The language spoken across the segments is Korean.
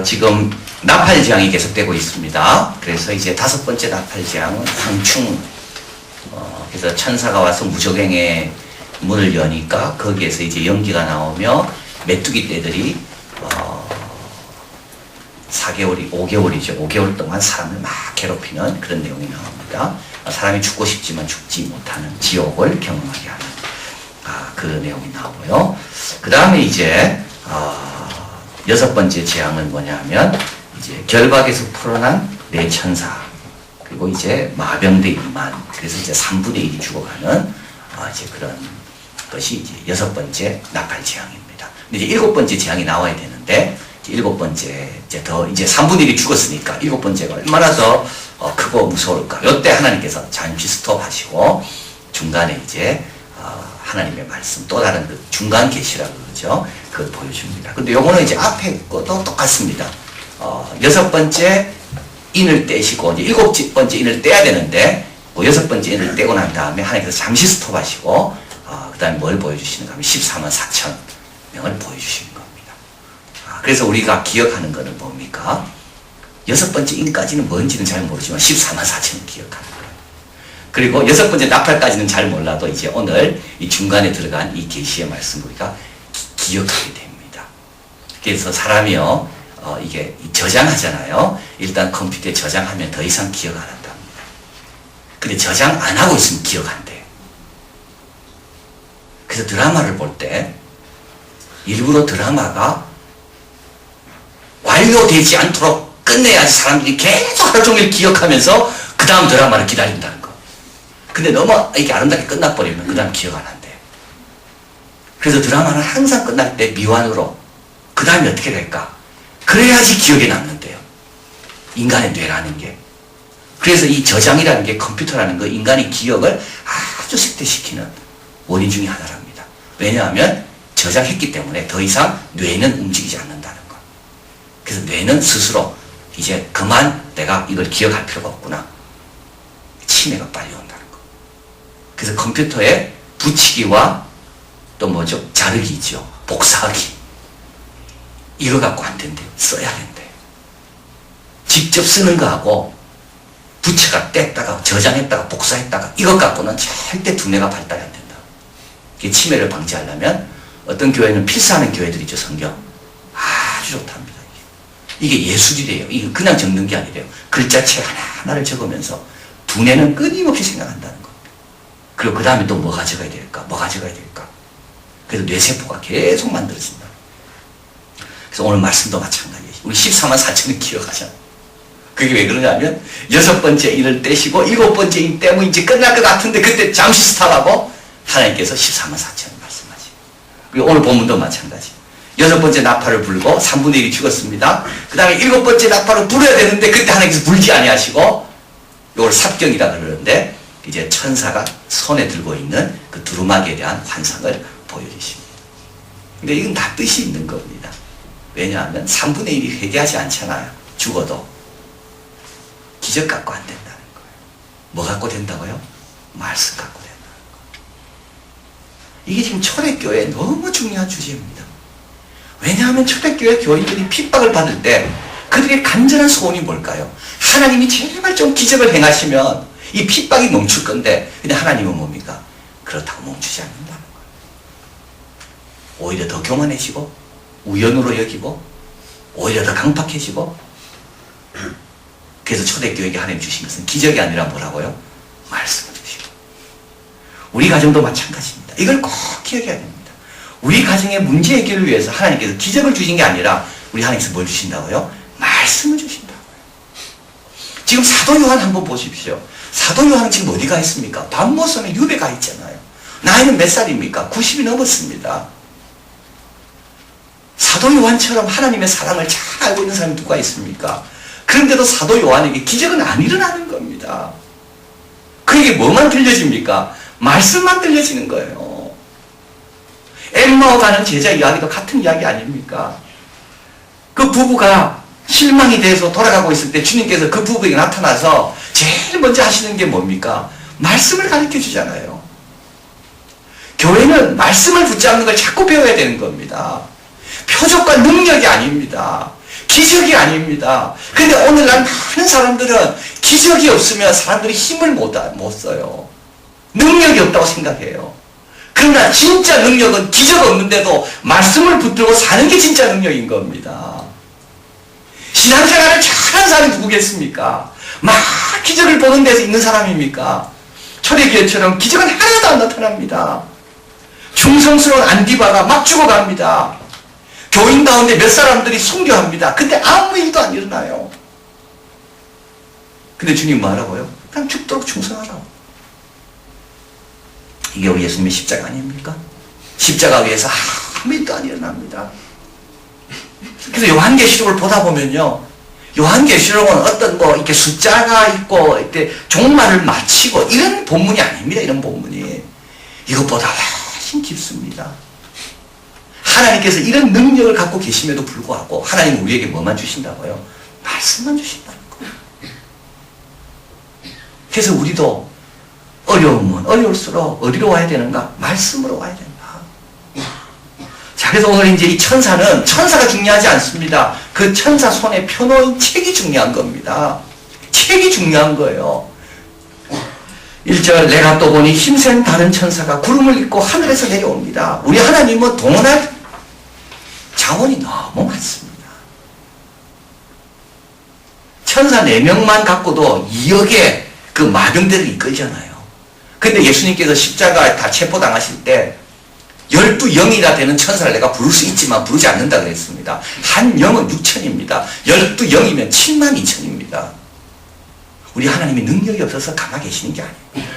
지금 나팔지향이 계속되고 있습니다. 그래서 이제 5번째 나팔지향은 황충. 그래서 천사가 와서 무적행의 문을 여니까 거기에서 이제 연기가 나오며 메뚜기 떼들이 5개월이죠. 5개월 동안 사람을 막 괴롭히는 그런 내용이 나옵니다. 사람이 죽고 싶지만 죽지 못하는 지옥을 경험하게 하는 그런 내용이 나오고요. 그 다음에 이제 6번째 재앙은 뭐냐면 이제 결박에서 풀어난 네 천사, 그리고 이제 마병대 2만, 그래서 이제 3분의 1이 죽어가는 이제 그런 것이 이제 6번째 나팔 재앙입니다. 근데 이제 7번째 재앙이 나와야 되는데, 이제 7번째 이제 3분의 1이 죽었으니까 7번째가 얼마나 더 크고 무서울까. 이때 하나님께서 잠시 스톱하시고 중간에 이제 하나님의 말씀, 또 다른 그 중간 계시라고 그러죠. 그걸 보여줍니다. 근데 요거는 이제 앞에 것도 똑같습니다. 6번째 인을 떼시고, 이제 7번째 인을 떼야 되는데, 6번째 인을 떼고 난 다음에 하나님께서 잠시 스톱하시고, 그 다음에 뭘 보여주시는가 하면 14만 4천 명을 보여주시는 겁니다. 그래서 우리가 기억하는 거는 뭡니까? 6번째 인까지는 뭔지는 잘 모르지만 14만 4천은 기억하는 거예요. 그리고 6번째 나팔까지는 잘 몰라도 이제 오늘 이 중간에 들어간 이 계시의 말씀 우리가 기억하게 됩니다. 그래서 사람이요, 이게 저장하잖아요. 일단 컴퓨터에 저장하면 더 이상 기억 안 한답니다. 근데 저장 안 하고 있으면 기억 안 돼요. 그래서 드라마를 볼 때 일부러 드라마가 완료되지 않도록 끝내야지 사람들이 계속 하루 종일 기억하면서 그 다음 드라마를 기다린다는 거. 근데 너무 이게 아름답게 끝나버리면 그 다음 기억 안 한대요. 그래서 드라마는 항상 끝날 때 미완으로 그 다음에 어떻게 될까? 그래야지 기억에 남는데요. 인간의 뇌라는 게. 그래서 이 저장이라는 게, 컴퓨터라는 거, 인간의 기억을 아주 삭제시키는 원인 중에 하나랍니다. 왜냐하면 저장했기 때문에 더 이상 뇌는 움직이지 않는다는 거. 그래서 뇌는 스스로 이제 그만 내가 이걸 기억할 필요가 없구나. 치매가 빨리 온다는 거. 그래서 컴퓨터에 붙이기와 또 뭐죠? 자르기 있죠. 복사하기. 이거 갖고 안 된대요. 써야 된대요. 직접 쓰는 거하고 부채가 뗐다가 저장했다가 복사했다가 이것 갖고는 절대 두뇌가 발달이 안 된다. 치매를 방지하려면 어떤 교회는 필사하는 교회들이 있죠. 성경. 아주 좋답니다. 이게 예술이래요. 이게 그냥 적는 게 아니래요. 글자체 하나하나를 적으면서 두뇌는 끊임없이 생각한다는 겁니다. 그리고 그 다음에 또 뭐 가져가야 될까? 뭐 가져가야 될까? 그래서 뇌세포가 계속 만들어진다. 그래서 오늘 말씀도 마찬가지예요. 우리 14만 4천을 기억하잖아요. 그게 왜 그러냐면 6번째 인을 떼시고 7번째 인 떼면 이제 끝날 것 같은데 그때 잠시 스탑하고 하나님께서 14만 4천을 말씀하시고, 그리고 오늘 본문도 마찬가지. 6번째 나팔을 불고 3분의 1이 죽었습니다. 그 다음에 7번째 나팔을 불어야 되는데 그때 하나님께서 불지 아니하시고, 이걸 삽경이라 그러는데 이제 천사가 손에 들고 있는 그 두루마기에 대한 환상을 보여주십니다. 근데 이건 다 뜻이 있는 겁니다. 왜냐하면 3분의 1이 회개하지 않잖아요. 죽어도. 기적 갖고 안 된다는 거예요. 뭐 갖고 된다고요? 말씀 갖고 된다는 거예요. 이게 지금 초대교회에 너무 중요한 주제입니다. 왜냐하면 초대교회 교인들이 핍박을 받을 때 그들의 간절한 소원이 뭘까요? 하나님이 제발 좀 기적을 행하시면 이 핍박이 멈출 건데, 근데 하나님은 뭡니까? 그렇다고 멈추지 않는다는 거예요. 오히려 더 교만해지고 우연으로 여기고 오히려 더 강팍해지고. 그래서 초대교회에게 하나님 주신 것은 기적이 아니라 뭐라고요? 말씀을 주시고. 우리 가정도 마찬가지입니다. 이걸 꼭 기억해야 됩니다. 우리 가정의 문제 해결을 위해서 하나님께서 기적을 주신 게 아니라 우리 하나님께서 뭘 주신다고요? 말씀을 주신다고요. 지금 사도 요한 한번 보십시오. 사도 요한은 지금 어디 가 있습니까? 반모섬에 유배 가 있잖아요. 나이는 몇 살입니까? 90이 넘었습니다. 사도 요한처럼 하나님의 사랑을 잘 알고 있는 사람이 누가 있습니까? 그런데도 사도 요한에게 기적은 안 일어나는 겁니다. 그에게 뭐만 들려집니까? 말씀만 들려지는 거예요. 엠마오 가는 제자 이야기도 같은 이야기 아닙니까? 그 부부가 실망이 돼서 돌아가고 있을 때 주님께서 그 부부에게 나타나서 제일 먼저 하시는 게 뭡니까? 말씀을 가르쳐 주잖아요. 교회는 말씀을 붙잡는 걸 자꾸 배워야 되는 겁니다. 표적과 능력이 아닙니다. 기적이 아닙니다. 근데 오늘날 많은 사람들은 기적이 없으면 사람들이 힘을 못 써요. 능력이 없다고 생각해요. 그러나 진짜 능력은 기적 없는데도 말씀을 붙들고 사는 게 진짜 능력인 겁니다. 신앙생활을 잘하는 사람이 누구겠습니까? 막 기적을 보는 데서 있는 사람입니까? 초대교회처럼 기적은 하나도 안 나타납니다. 충성스러운 안디바가 막 죽어갑니다. 교인 가운데 몇 사람들이 순교합니다. 근데 아무 일도 안 일어나요. 근데 주님 뭐하라고요? 그냥 죽도록 충성하라고. 이게 우리 예수님의 십자가 아닙니까? 십자가 위에서 아무 일도 안 일어납니다. 그래서 요한계시록을 보다 보면요, 요한계시록은 어떤 이렇게 숫자가 있고 이렇게 종말을 마치고 이런 본문이 아닙니다. 이런 본문이 이것보다 훨씬 깊습니다. 하나님께서 이런 능력을 갖고 계심에도 불구하고 하나님은 우리에게 뭐만 주신다고요? 말씀만 주신다는 거예요. 그래서 우리도 어려우면 어려울수록 어디로 와야 되는가? 말씀으로 와야 된다. 자, 그래서 오늘 이제 이 천사는 천사가 중요하지 않습니다. 그 천사 손에 펴놓은 책이 중요한 겁니다. 책이 중요한 거예요. 1절 내가 또 보니 힘센 다른 천사가 구름을 입고 하늘에서 내려옵니다. 우리 하나님은 동원할 자원이 너무 많습니다. 천사 4명만 갖고도 2억의 그 마병대를 이끌잖아요. 근데 예수님께서 십자가 다 체포당하실 때 12영이나 되는 천사를 내가 부를 수 있지만 부르지 않는다 그랬습니다. 한 영은 6천입니다. 12영이면 7만 2천입니다. 우리 하나님이 능력이 없어서 가만히 계시는 게 아니에요.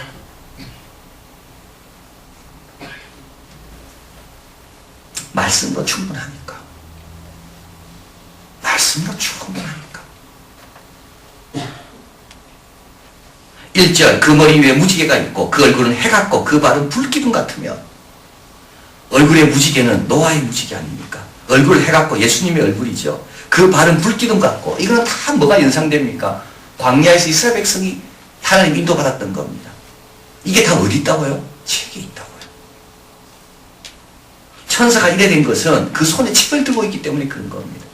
말씀으로 충분하니까. 말씀으로 충분하니까. 1절 그 머리 위에 무지개가 있고 그 얼굴은 해 같고 그 발은 불기둥 같으며. 얼굴의 무지개는 노아의 무지개 아닙니까? 얼굴 해 같고 예수님의 얼굴이죠. 그 발은 불기둥 같고. 이거는 다 뭐가 연상됩니까? 광야에서 이스라엘 백성이 하나님 인도받았던 겁니다. 이게 다 어디 있다고요? 책에 있다고요. 천사가 이래 된 것은 그 손에 책을 들고 있기 때문에 그런 겁니다.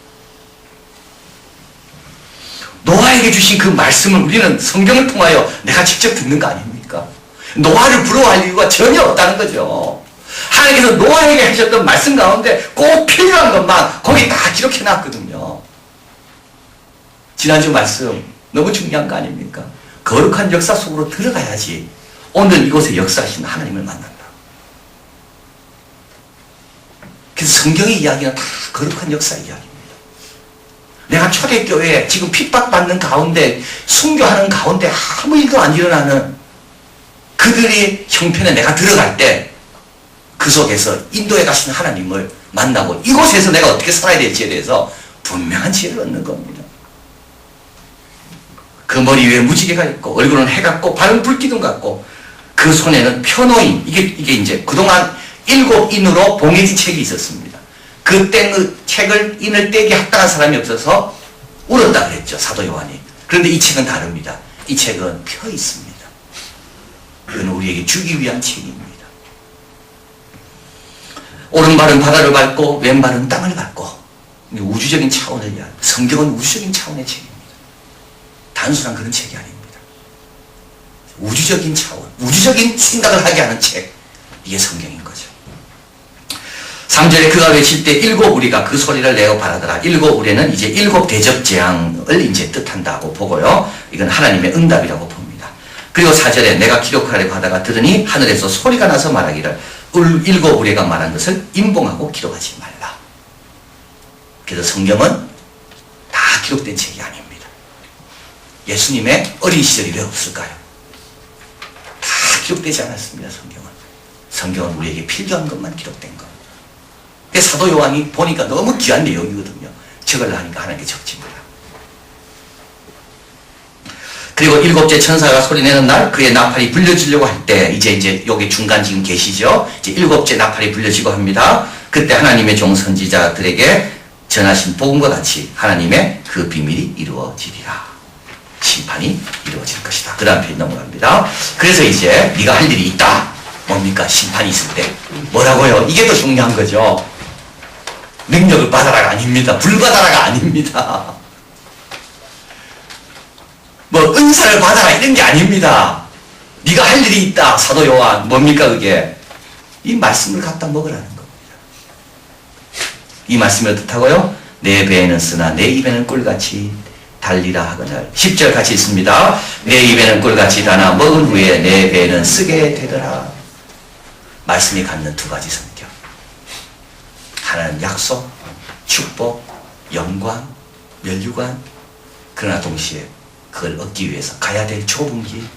노아에게 주신 그 말씀을 우리는 성경을 통하여 내가 직접 듣는 거 아닙니까? 노아를 부러워할 이유가 전혀 없다는 거죠. 하나님께서 노아에게 하셨던 말씀 가운데 꼭 필요한 것만 거기 다 기록해 놨거든요. 지난주 말씀 너무 중요한 거 아닙니까? 거룩한 역사 속으로 들어가야지 오늘 이곳에 역사하신 하나님을 만난다. 그래서 성경의 이야기는 다 거룩한 역사 이야기입니다. 내가 초대교회에 지금 핍박받는 가운데 순교하는 가운데 아무 일도 안 일어나는 그들의 형편에 내가 들어갈 때 그 속에서 인도에 가신 하나님을 만나고 이곳에서 내가 어떻게 살아야 될지에 대해서 분명한 지혜를 얻는 겁니다. 그 머리 위에 무지개가 있고 얼굴은 해 같고 발은 불기둥 같고 그 손에는 표노인 이게 이제 그동안 7인으로 봉해진 책이 있었습니다. 그때 그 책을 인을 떼기 합당한 사람이 없어서 울었다 그랬죠. 사도 요한이. 그런데 이 책은 다릅니다. 이 책은 펴 있습니다. 이건 우리에게 주기 위한 책입니다. 오른발은 바다를 밟고 왼발은 땅을 밟고 우주적인 차원을 이야기합니다. 성경은 우주적인 차원의 책입니다. 단순한 그런 책이 아닙니다. 우주적인 차원, 우주적인 생각을 하게 하는 책. 이게 성경인 거죠. 3절에 그가 외칠 때 7 우리가 그 소리를 내어 바라더라. 7 우리는 이제 7 대접 재앙을 이제 뜻한다고 보고요. 이건 하나님의 응답이라고 봅니다. 그리고 4절에 내가 기록하려고 하다가 들으니 하늘에서 소리가 나서 말하기를 7 우리가 말한 것을 인봉하고 기록하지 말라. 그래서 성경은 다 기록된 책이 아닙니다. 예수님의 어린 시절이 왜 없을까요? 다 기록되지 않았습니다. 성경은 우리에게 필요한 것만 기록된 겁니다. 사도 요한이 보니까 너무 귀한 내용이거든요. 적으려 하니까 하나님께 적집니다. 그리고 7째 천사가 소리내는 날 그의 나팔이 불려지려고 할 때 이제 여기 중간 지금 계시죠. 이제 7째 나팔이 불려지고 합니다. 그때 하나님의 종 선지자들에게 전하신 복음과 같이 하나님의 그 비밀이 이루어지리라. 심판이 이루어질 것이다. 그 다음 페이지 넘어갑니다. 그래서 이제 네가 할 일이 있다. 뭡니까? 심판이 있을 때 뭐라고요? 이게 더 중요한 거죠. 능력을 받아라가 아닙니다. 불받아라가 아닙니다. 뭐 은사를 받아라 이런 게 아닙니다. 네가 할 일이 있다. 사도 요한 뭡니까 그게? 이 말씀을 갖다 먹으라는 겁니다. 이 말씀이 어떻다고요? 내 배에는 쓰나 내 입에는 꿀같이 달리라 하거늘. 10절 같이 있습니다. 내 입에는 꿀같이 다나 먹은 후에 내 배에는 쓰게 되더라. 말씀이 갖는 두 가지 성격. 하나는 약속, 축복, 영광, 면류관. 그러나 동시에 그걸 얻기 위해서 가야 될 좁은 길,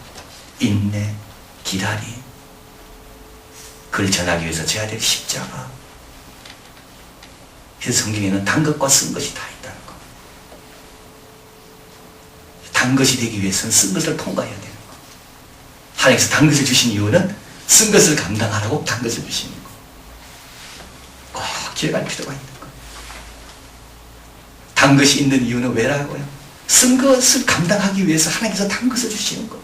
인내, 기다림. 그걸 전하기 위해서 져야 될 십자가. 그래서 성경에는 단 것과 쓴 것이 다 있다는 거. 단 것이 되기 위해서는 쓴 것을 통과해야 되는 거. 하나님께서 단 것을 주신 이유는 쓴 것을 감당하라고 단 것을 주시는 거. 꼭 기억할 필요가 있는 거. 단 것이 있는 이유는 왜라고요? 쓴 것을 감당하기 위해서 하나님께서 단 것을 주시는 거.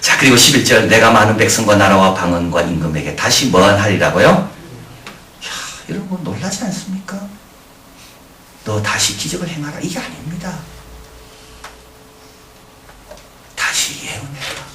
자, 그리고 11절 내가 많은 백성과 나라와 방언과 임금에게 다시 뭐하리라고요? 여러분 놀라지 않습니까? 너 다시 기적을 행하라 이게 아닙니다. 다시 예언해라.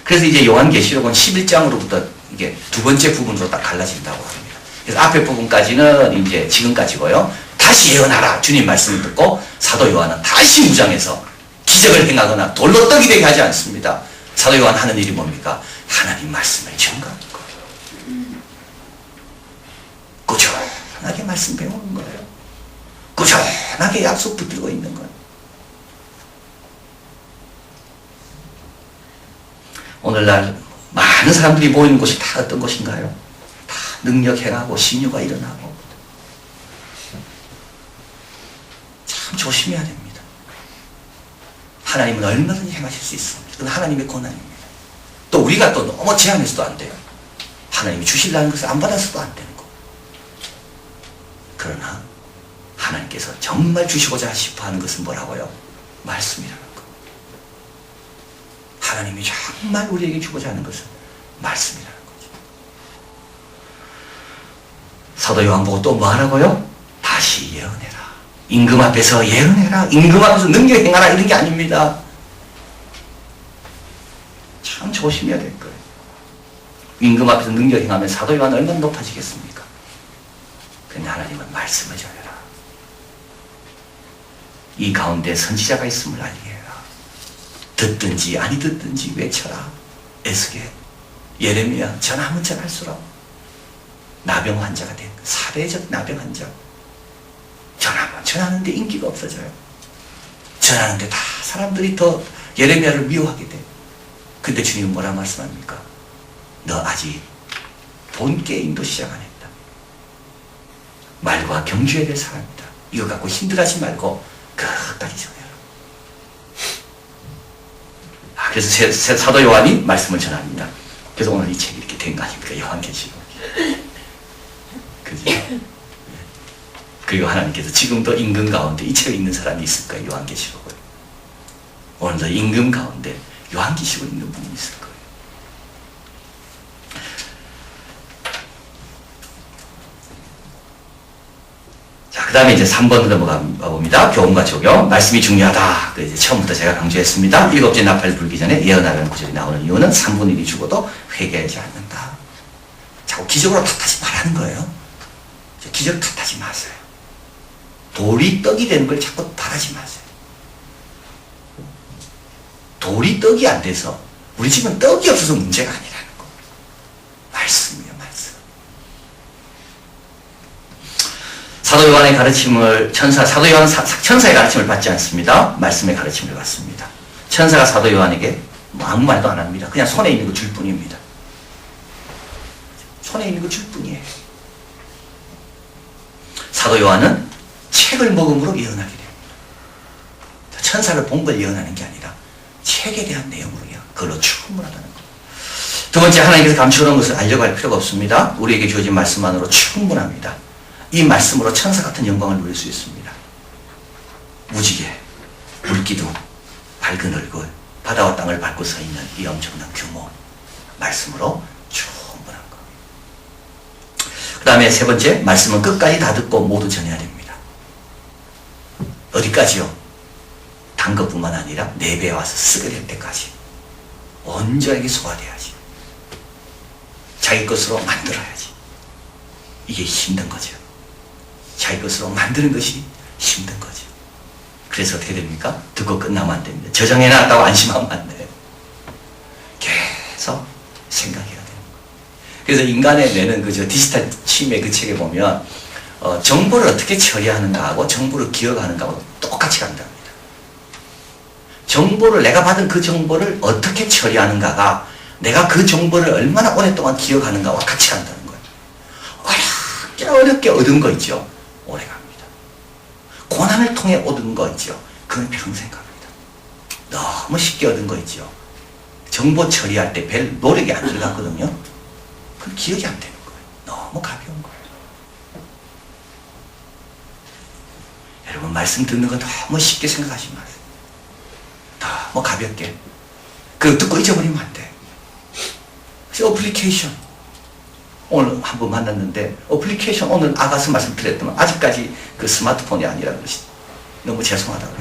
그래서 이제 요한계시록은 11장으로부터 이게 두 번째 부분으로 딱 갈라진다고 합니다. 그래서 앞에 부분까지는 이제 지금까지고요. 다시 예언하라 주님 말씀을 듣고 사도 요한은 다시 무장해서 기적을 행하거나 돌로 떡이 되게 하지 않습니다. 사도 요한 하는 일이 뭡니까? 하나님 말씀을 증거하는 거예요. 꾸준하게 말씀 배우는 거예요. 꾸준하게 약속 붙들고 있는 거예요. 오늘날 많은 사람들이 모이는 곳이 다 어떤 곳인가요? 다 능력 행하고 신유가 일어나고. 참 조심해야 됩니다. 하나님은 얼마든지 행하실 수 있습니다. 그건 하나님의 권한입니다. 또 우리가 또 너무 제한해서도 안 돼요. 하나님이 주시려는 것을 안 받아서도 안 되는 거. 그러나 하나님께서 정말 주시고자 싶어하는 것은 뭐라고요? 말씀이라는 거. 하나님이 정말 우리에게 주고자 하는 것은 말씀이라는 거죠. 사도 요한 보고 또 뭐 하라고요? 다시 예언해라. 임금 앞에서 예언해라. 임금 앞에서 능력 행하라. 이런 게 아닙니다. 참 조심해야 될 거예요. 임금 앞에서 능력 행하면 사도 요한 얼마나 높아지겠습니까? 근데 하나님은 말씀을 전해라. 이 가운데 선지자가 있음을 알게 해라. 듣든지 아니 듣든지 외쳐라. 에스겔, 예레미야 전하면 전할수록 나병 환자가 된 사례적 나병 환자. 전하면 전하는데 인기가 없어져요. 전하는데 다 사람들이 더 예레미야를 미워하게 돼. 근데 주님은 뭐라 말씀합니까? 너 아직 본 게임도 시작 안 했다. 말과 경주해야 될 사람이다. 이거 갖고 힘들어하지 말고 끝까지 전해라. 그래서 사도 요한이 말씀을 전합니다. 그래서 오늘 이 책이 이렇게 된 거 아닙니까? 요한계시록. 그죠? 그리고 하나님께서 지금도 임금 가운데 이 책을 읽는 사람이 있을 거예요. 요한계시록을. 오늘도 임금 가운데 요한계시록을 읽는 분이 있을 거예요. 자, 그 다음에 이제 3번으로 넘어가 봅니다. 교훈과 적용. 말씀이 중요하다. 그 이제 처음부터 제가 강조했습니다. 일곱째 나팔 불기 전에 예언하라는 구절이 나오는 이유는 3분의 1이 죽어도 회개하지 않는다. 자꾸 기적으로 탓하지 말라는 거예요. 기적 탓하지 마세요. 돌이 떡이 되는 걸 자꾸 바라지 마세요. 돌이 떡이 안 돼서 우리 집은 떡이 없어서 문제가 아니라는 거. 말씀이에요, 말씀. 사도 요한의 가르침을 사도 요한은 천사의 가르침을 받지 않습니다. 말씀의 가르침을 받습니다. 천사가 사도 요한에게 아무 말도 안 합니다. 그냥 손에 있는 거 줄 뿐입니다. 손에 있는 거 줄 뿐이에요. 사도 요한은 책을 먹음으로 예언하게 됩니다. 천사를 본 걸 예언하는 게 아니라 책에 대한 내용으로 그걸로 충분하다는 것. 두 번째, 하나님께서 감추어놓은 것을 알려고 할 필요가 없습니다. 우리에게 주어진 말씀만으로 충분합니다. 이 말씀으로 천사 같은 영광을 누릴 수 있습니다. 무지개, 물기둥, 밝은 얼굴, 바다와 땅을 밟고 서 있는 이 엄청난 규모, 말씀으로 충분한 것. 다음에 세 번째, 말씀은 끝까지 다 듣고 모두 전해야 됩니다. 어디까지요? 단 것뿐만 아니라 내 배에 와서 쓰게 될 때까지 온전하게 소화돼야지. 자기 것으로 만들어야지. 이게 힘든 거죠. 자기 것으로 만드는 것이 힘든 거죠. 그래서 어떻게 됩니까? 듣고 끝나면 안 됩니다. 저장해놨다고 안심하면 안 돼요. 계속 생각해야 돼요. 그래서 인간의 뇌는 그저 디지털 치매 그 책에 보면 정보를 어떻게 처리하는가하고 정보를 기억하는가하고 똑같이 간답니다. 정보를 내가 받은 그 정보를 어떻게 처리하는가가 내가 그 정보를 얼마나 오랫동안 기억하는가와 같이 간다는 거예요. 어렵게 얻은 거 있죠. 오래 갑니다. 고난을 통해 얻은 거 있죠. 그건 평생 갑니다. 너무 쉽게 얻은 거 있죠. 정보 처리할 때 별 노력이 안 들어갔거든요. 그건 기억이 안 되는 거예요. 너무 가벼운 거예요. 여러분 말씀 듣는 거 너무 쉽게 생각하지 마세요. 너무 가볍게. 그거 듣고 잊어버리면 안 돼. 그래서 어플리케이션. 오늘 한 번 만났는데 어플리케이션 오늘 아가서 말씀드렸더만 아직까지 그 스마트폰이 아니라 그러시 너무 죄송하다고.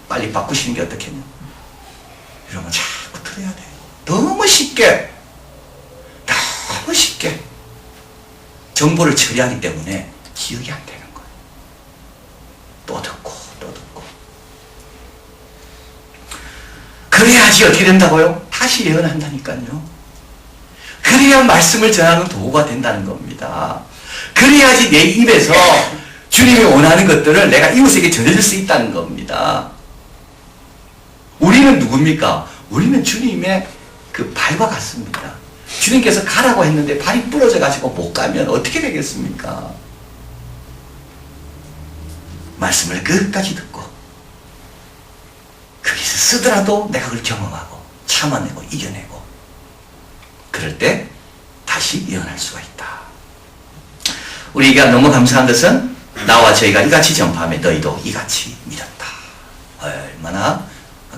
빨리 바꾸시는 게 어떻겠냐. 이러면 자꾸 들어야 돼요. 너무 쉽게. 너무 쉽게. 정보를 처리하기 때문에 기억이 안 되는 거예요. 또 듣고 또 듣고. 그래야지 어떻게 된다고요? 다시 예언한다니까요. 그래야 말씀을 전하는 도구가 된다는 겁니다. 그래야지 내 입에서 주님이 원하는 것들을 내가 이웃에게 전해줄 수 있다는 겁니다. 우리는 누굽니까? 우리는 주님의 그 발과 같습니다. 주님께서 가라고 했는데 발이 부러져 가지고 못 가면 어떻게 되겠습니까? 말씀을 끝까지 듣고 거기서 쓰더라도 내가 그걸 경험하고 참아내고 이겨내고 그럴 때 다시 예언할 수가 있다. 우리가 너무 감사한 것은 나와 저희가 이같이 전파하며 너희도 이같이 믿었다. 얼마나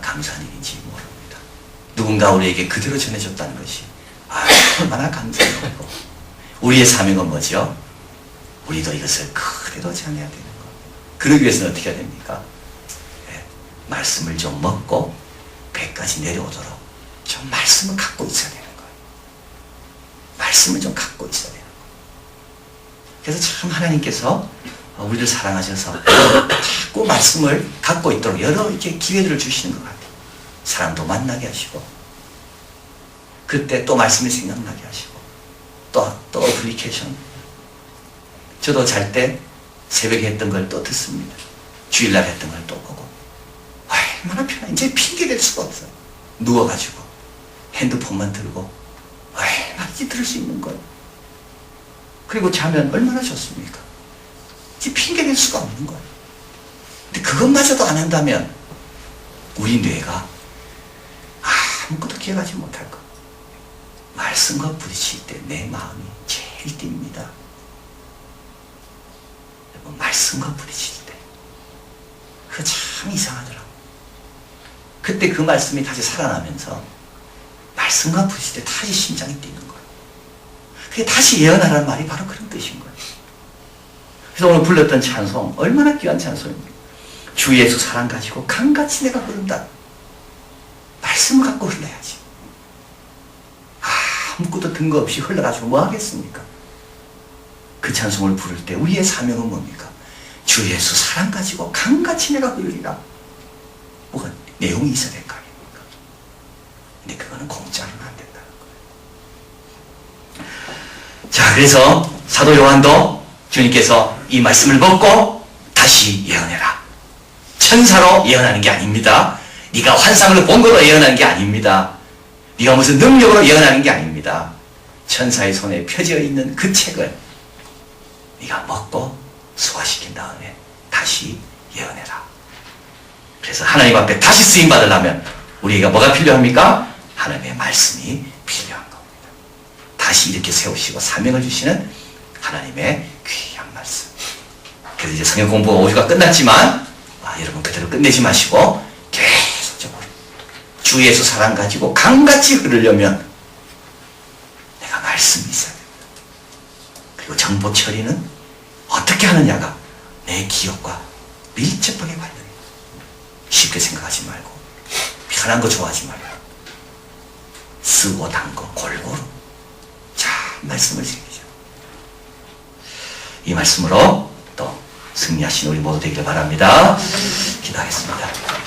감사한 일인지 모릅니다. 누군가 우리에게 그대로 전해줬다는 것이 얼마나 감사하고 우리의 사명은 뭐죠? 우리도 이것을 그대로 전해야 되는 것. 그러기 위해서는 어떻게 해야 됩니까? 말씀을 좀 먹고 배까지 내려오도록 좀 말씀을 갖고 있어야 되는 거예요. 말씀을 좀 갖고 있어야 되는 거예요. 그래서 참 하나님께서 우리를 사랑하셔서 자꾸 말씀을 갖고 있도록 여러 이렇게 기회들을 주시는 것 같아요. 사람도 만나게 하시고 그때 또 말씀이 생각나게 하시고 또 어플리케이션. 저도 잘 때 새벽에 했던 걸 또 듣습니다. 주일날 했던 걸 또 보고 얼마나 편해. 이제 핑계 댈 수가 없어요. 누워가지고 핸드폰만 들고 얼마든지 들을 수 있는 거예요. 그리고 자면 얼마나 좋습니까? 이제 핑계 댈 수가 없는 거예요. 근데 그것마저도 안 한다면 우리 뇌가 아무것도 기억하지 못할 거예요. 말씀과 부딪힐 때 내 마음이 제일 뜁니다. 여러분 말씀과 부딪힐 때 그거 참 이상하더라고요. 그때 그 말씀이 다시 살아나면서 말씀과 부딪힐 때 다시 심장이 뛰는 거예요. 그게 다시 예언하라는 말이 바로 그런 뜻인 거예요. 그래서 오늘 불렀던 찬송 얼마나 귀한 찬송입니까? 주 예수 사랑 가지고 강같이 내가 흐른다. 말씀을 갖고 흘러야지. 아무것도 근거 없이 흘러가지고 뭐 하겠습니까? 그 찬송을 부를 때 우리의 사명은 뭡니까? 주 예수 사랑 가지고 강같이 내가 흘리라. 뭐가 내용이 있어야 될 거 아닙니까? 근데 그거는 공짜로는 안 된다는 거예요. 자, 그래서 사도 요한도 주님께서 이 말씀을 먹고 다시 예언해라. 천사로 예언하는 게 아닙니다. 네가 환상을 본 거로 예언하는 게 아닙니다. 네가 무슨 능력으로 예언하는 게 아닙니다. 천사의 손에 펴져 있는 그 책을 네가 먹고 소화시킨 다음에 다시 예언해라. 그래서 하나님 앞에 다시 쓰임 받으려면 우리가 뭐가 필요합니까? 하나님의 말씀이 필요한 겁니다. 다시 이렇게 세우시고 사명을 주시는 하나님의 귀한 말씀. 그래서 이제 성경 공부가 5주가 끝났지만 여러분 그대로 끝내지 마시고 계속적으로 주 예수 사랑 가지고 강같이 흐르려면 내가 말씀이 있어야 됩니다. 그리고 담보 처리는 어떻게 하느냐가 내 기업과 밀접하게 관련해요. 쉽게 생각하지 말고 편한 거 좋아하지 말고 쓰고 단 거 골고루 자 말씀을 새기죠. 이 말씀으로 또 승리하신 우리 모두 되기를 바랍니다. 기도하겠습니다.